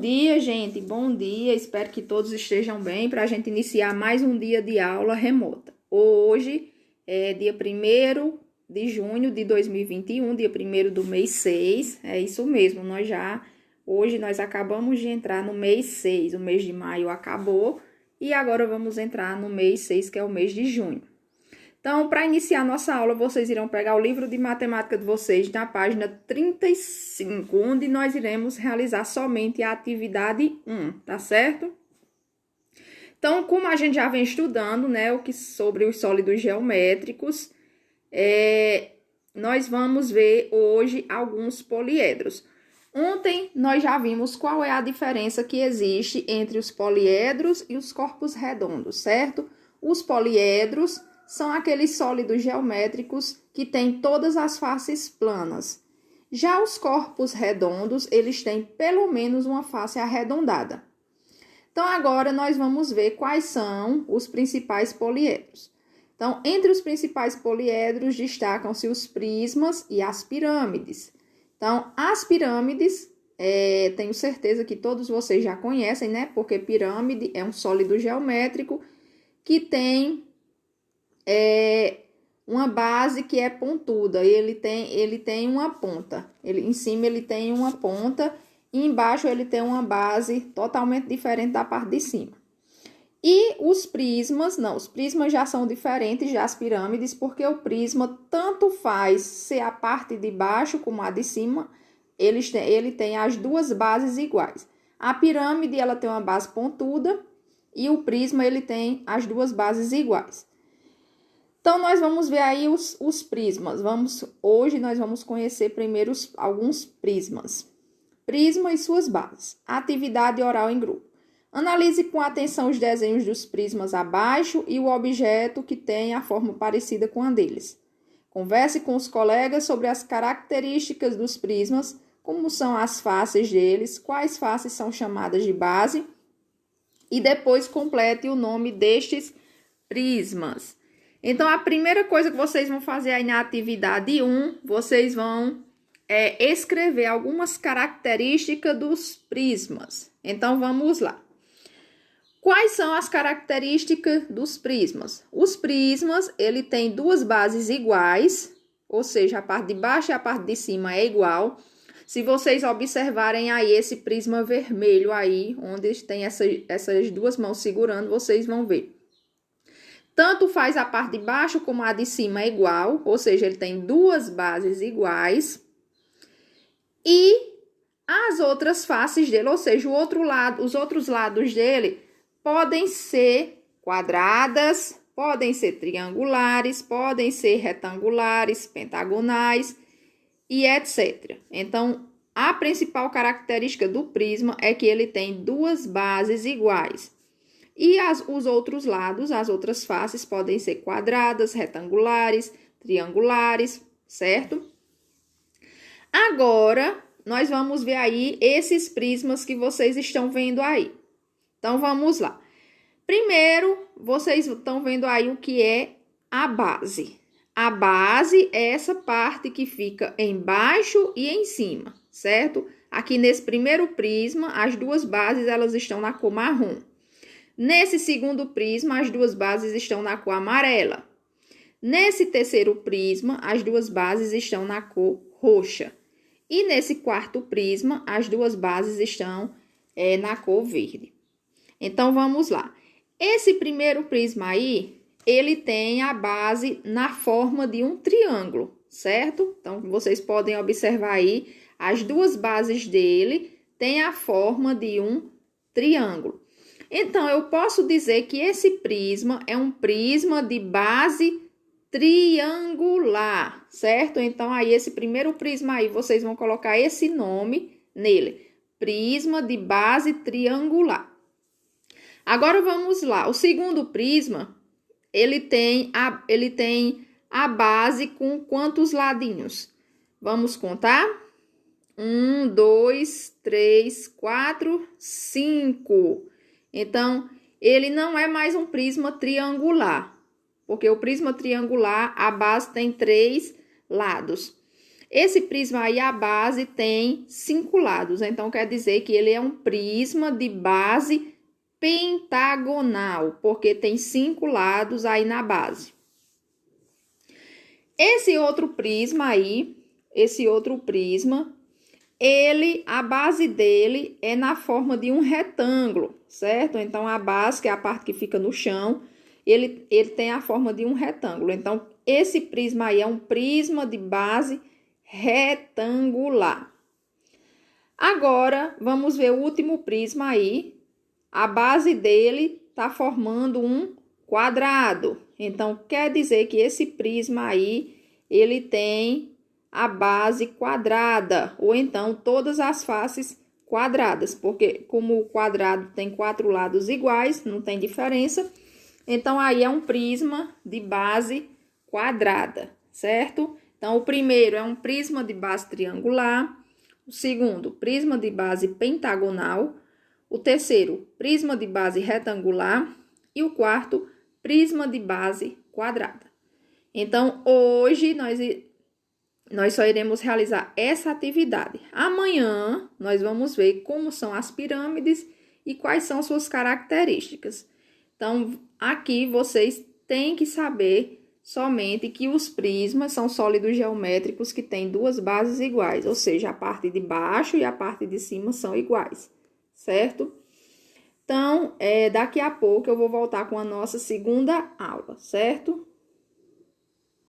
dia, gente. Bom dia. Espero que todos estejam bem para a gente iniciar mais um dia de aula remota. Hoje é dia 1º de junho de 2021, dia 1º do mês 6. É isso mesmo, hoje nós acabamos de entrar no mês 6. O mês de maio acabou e agora vamos entrar no mês 6, que é o mês de junho. Então, para iniciar nossa aula, vocês irão pegar o livro de matemática de vocês na página 35, onde nós iremos realizar somente a atividade 1, tá certo? Então, como a gente já vem estudando, né, sobre os sólidos geométricos, nós vamos ver hoje alguns poliedros. Ontem, nós já vimos qual é a diferença que existe entre os poliedros e os corpos redondos, certo? Os poliedros são aqueles sólidos geométricos que têm todas as faces planas. Já os corpos redondos, eles têm pelo menos uma face arredondada. Então, agora nós vamos ver quais são os principais poliedros. Então, entre os principais poliedros, destacam-se os prismas e as pirâmides. Então, as pirâmides, tenho certeza que todos vocês já conhecem, né? Porque pirâmide é um sólido geométrico que tem uma base que é pontuda, ele tem uma ponta, em cima ele tem uma ponta e embaixo ele tem uma base totalmente diferente da parte de cima. E os prismas já são diferentes das pirâmides, porque o prisma tanto faz ser a parte de baixo como a de cima, ele tem as duas bases iguais. A pirâmide ela tem uma base pontuda e o prisma ele tem as duas bases iguais. Então, nós vamos ver aí os prismas. Hoje nós vamos conhecer primeiro alguns prismas. Prisma e suas bases. Atividade oral em grupo. Analise com atenção os desenhos dos prismas abaixo e o objeto que tem a forma parecida com a deles. Converse com os colegas sobre as características dos prismas, como são as faces deles, quais faces são chamadas de base, e depois complete o nome destes prismas. Então, a primeira coisa que vocês vão fazer aí na atividade 1, vocês vão escrever algumas características dos prismas. Então, vamos lá. Quais são as características dos prismas? Os prismas, ele tem duas bases iguais, ou seja, a parte de baixo e a parte de cima é igual. Se vocês observarem aí esse prisma vermelho aí, onde tem essas duas mãos segurando, vocês vão ver. Tanto faz a parte de baixo como a de cima é igual, ou seja, ele tem duas bases iguais. E as outras faces dele, ou seja, os outros lados dele podem ser quadradas, podem ser triangulares, podem ser retangulares, pentagonais e etc. Então, a principal característica do prisma é que ele tem duas bases iguais. E os outros lados, as outras faces, podem ser quadradas, retangulares, triangulares, certo? Agora, nós vamos ver aí esses prismas que vocês estão vendo aí. Então, vamos lá. Primeiro, vocês estão vendo aí o que é a base. A base é essa parte que fica embaixo e em cima, certo? Aqui nesse primeiro prisma, as duas bases elas estão na cor marrom. Nesse segundo prisma, as duas bases estão na cor amarela. Nesse terceiro prisma, as duas bases estão na cor roxa. E nesse quarto prisma, as duas bases estão na cor verde. Então, vamos lá. Esse primeiro prisma aí, ele tem a base na forma de um triângulo, certo? Então, vocês podem observar aí, as duas bases dele têm a forma de um triângulo. Então, eu posso dizer que esse prisma é um prisma de base triangular, certo? Então, aí, esse primeiro prisma aí, vocês vão colocar esse nome nele. Prisma de base triangular. Agora, vamos lá. O segundo prisma, ele tem a base com quantos ladinhos? Vamos contar? 1, 2, 3, 4, 5. Então, ele não é mais um prisma triangular, porque o prisma triangular, a base tem 3 lados. Esse prisma aí, a base tem 5 lados, então quer dizer que ele é um prisma de base pentagonal, porque tem 5 lados aí na base. Esse outro prisma aí, a base dele é na forma de um retângulo, certo? Então, a base, que é a parte que fica no chão, ele tem a forma de um retângulo. Então, esse prisma aí é um prisma de base retangular. Agora, vamos ver o último prisma aí. A base dele está formando um quadrado. Então, quer dizer que esse prisma aí, ele tem a base quadrada, ou então todas as faces quadradas, porque como o quadrado tem 4 lados iguais, não tem diferença, então aí é um prisma de base quadrada, certo? Então, o primeiro é um prisma de base triangular, o segundo, prisma de base pentagonal, o terceiro, prisma de base retangular e o quarto, prisma de base quadrada. Então, hoje nós só iremos realizar essa atividade. Amanhã, nós vamos ver como são as pirâmides e quais são suas características. Então, aqui vocês têm que saber somente que os prismas são sólidos geométricos que têm 2 bases iguais, ou seja, a parte de baixo e a parte de cima são iguais, certo? Então, daqui a pouco eu vou voltar com a nossa segunda aula, certo?